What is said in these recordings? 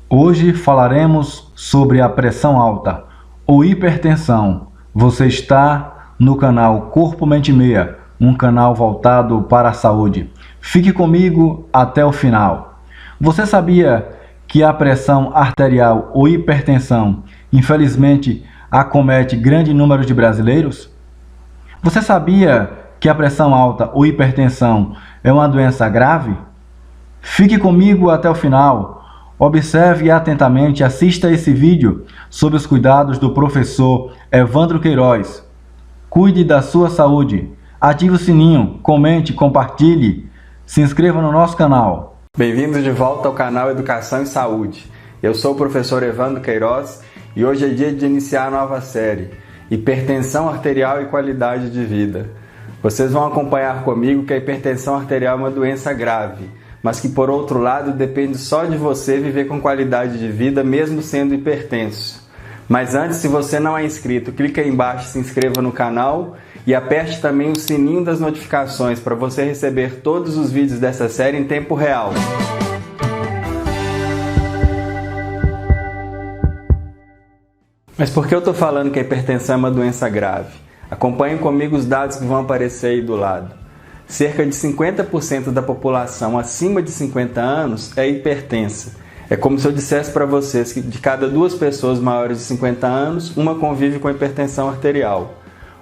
Hoje falaremos sobre a pressão alta ou hipertensão. Você está no canal Corpo Mente Meia, um canal voltado para a saúde. Fique comigo até o final. Você sabia que a pressão arterial ou hipertensão, infelizmente, acomete grande número de brasileiros? Você sabia que a pressão alta ou hipertensão é uma doença grave? Fique comigo até o final. Observe atentamente e assista esse vídeo sob os cuidados do professor Evandro Queiroz. Cuide da sua saúde. Ative o sininho, comente, compartilhe. Se inscreva no nosso canal. Bem-vindo de volta ao canal Educação e Saúde. Eu sou o professor Evandro Queiroz e hoje é dia de iniciar a nova série Hipertensão Arterial e Qualidade de Vida. Vocês vão acompanhar comigo que a hipertensão arterial é uma doença grave, mas que, por outro lado, depende só de você viver com qualidade de vida, mesmo sendo hipertenso. Mas antes, se você não é inscrito, clique aí embaixo, se inscreva no canal e aperte também o sininho das notificações para você receber todos os vídeos dessa série em tempo real. Mas por que eu estou falando que a hipertensão é uma doença grave? Acompanhem comigo os dados que vão aparecer aí do lado. Cerca de 50% da população acima de 50 anos é hipertensa. É como se eu dissesse para vocês que de cada 2 pessoas maiores de 50 anos, uma convive com hipertensão arterial.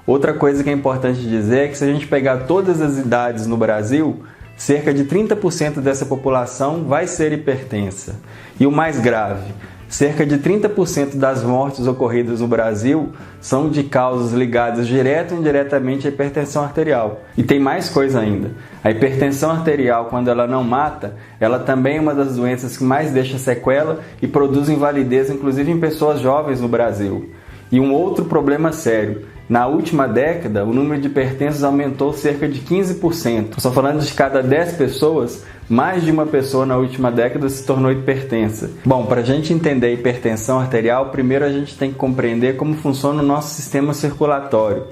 Outra coisa que é importante dizer é que se a gente pegar todas as idades no Brasil, cerca de 30% dessa população vai ser hipertensa. E o mais grave, cerca de 30% das mortes ocorridas no Brasil são de causas ligadas direta ou indiretamente à hipertensão arterial. E tem mais coisa ainda. A hipertensão arterial, quando ela não mata, ela também é uma das doenças que mais deixa sequela e produz invalidez, inclusive em pessoas jovens no Brasil. E um outro problema sério. Na última década, o número de hipertensos aumentou cerca de 15%. Estou falando de cada 10 pessoas, mais de uma pessoa na última década se tornou hipertensa. Bom, para a gente entender a hipertensão arterial, primeiro a gente tem que compreender como funciona o nosso sistema circulatório,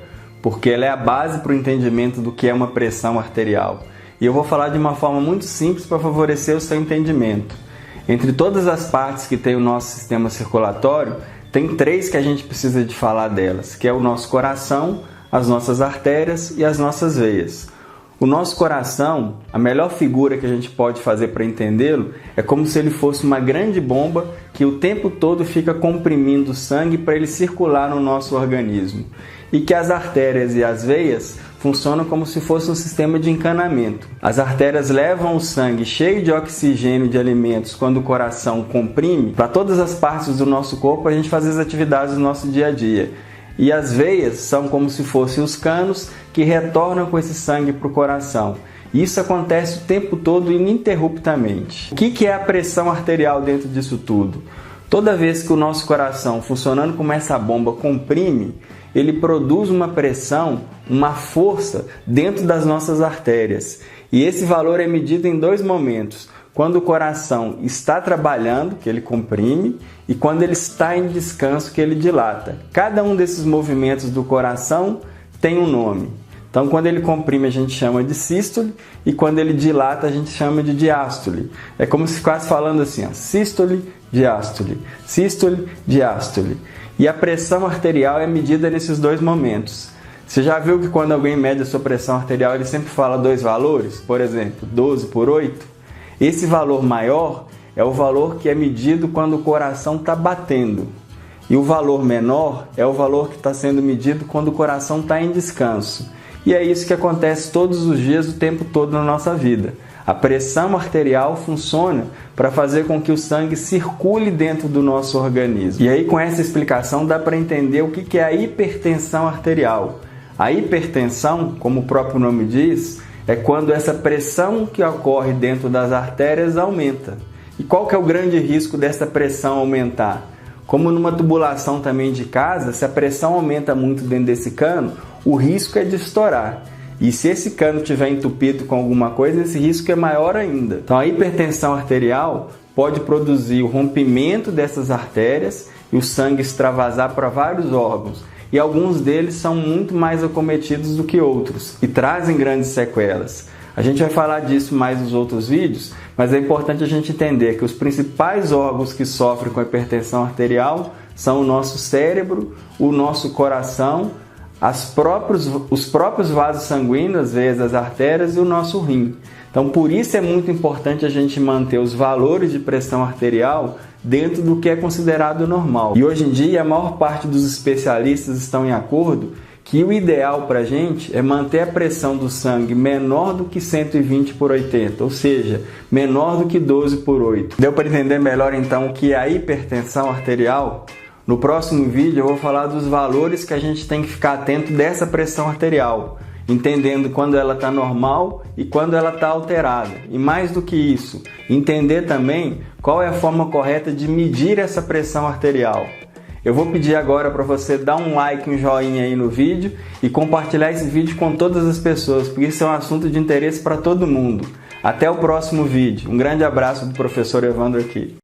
porque ela é a base para o entendimento do que é uma pressão arterial. E eu vou falar de uma forma muito simples para favorecer o seu entendimento. Entre todas as partes que tem o nosso sistema circulatório, tem 3 que a gente precisa de falar delas, que é o nosso coração, as nossas artérias e as nossas veias. O nosso coração, a melhor figura que a gente pode fazer para entendê-lo é como se ele fosse uma grande bomba que o tempo todo fica comprimindo o sangue para ele circular no nosso organismo. E que as artérias e as veias funcionam como se fosse um sistema de encanamento. As artérias levam o sangue cheio de oxigênio de alimentos quando o coração comprime para todas as partes do nosso corpo a gente fazer as atividades do nosso dia a dia. E as veias são como se fossem os canos que retornam com esse sangue para o coração. Isso acontece o tempo todo ininterruptamente. O que é a pressão arterial dentro disso tudo? Toda vez que o nosso coração, funcionando como essa bomba, comprime, ele produz uma pressão, uma força dentro das nossas artérias. E esse valor é medido em 2 momentos. Quando o coração está trabalhando, que ele comprime, e quando ele está em descanso, que ele dilata. Cada um desses movimentos do coração tem um nome. Então, quando ele comprime, a gente chama de sístole, e quando ele dilata, a gente chama de diástole. É como se ficasse falando assim, ó, sístole, diástole, sístole, diástole. E a pressão arterial é medida nesses 2 momentos. Você já viu que quando alguém mede a sua pressão arterial, ele sempre fala 2 valores? Por exemplo, 12/8? Esse valor maior é o valor que é medido quando o coração está batendo. E o valor menor é o valor que está sendo medido quando o coração está em descanso. E é isso que acontece todos os dias, o tempo todo na nossa vida. A pressão arterial funciona para fazer com que o sangue circule dentro do nosso organismo. E aí, com essa explicação, dá para entender o que é a hipertensão arterial. A hipertensão, como o próprio nome diz, é quando essa pressão que ocorre dentro das artérias aumenta. E qual que é o grande risco dessa pressão aumentar? Como numa tubulação também de casa, se a pressão aumenta muito dentro desse cano, o risco é de estourar. E se esse cano estiver entupido com alguma coisa, esse risco é maior ainda. Então a hipertensão arterial pode produzir o rompimento dessas artérias e o sangue extravasar para vários órgãos. E alguns deles são muito mais acometidos do que outros e trazem grandes sequelas. A gente vai falar disso mais nos outros vídeos, mas é importante a gente entender que os principais órgãos que sofrem com hipertensão arterial são o nosso cérebro, o nosso coração, os próprios vasos sanguíneos, as veias, as artérias e o nosso rim. Então, por isso é muito importante a gente manter os valores de pressão arterial dentro do que é considerado normal. E hoje em dia, a maior parte dos especialistas estão em acordo que o ideal para a gente é manter a pressão do sangue menor do que 120/80, ou seja, menor do que 12/8. Deu para entender melhor então o que é a hipertensão arterial? No próximo vídeo eu vou falar dos valores que a gente tem que ficar atento dessa pressão arterial, entendendo quando ela está normal e quando ela está alterada. E mais do que isso, entender também qual é a forma correta de medir essa pressão arterial. Eu vou pedir agora para você dar um like, um joinha aí no vídeo e compartilhar esse vídeo com todas as pessoas, porque isso é um assunto de interesse para todo mundo. Até o próximo vídeo. Um grande abraço do professor Evandro aqui.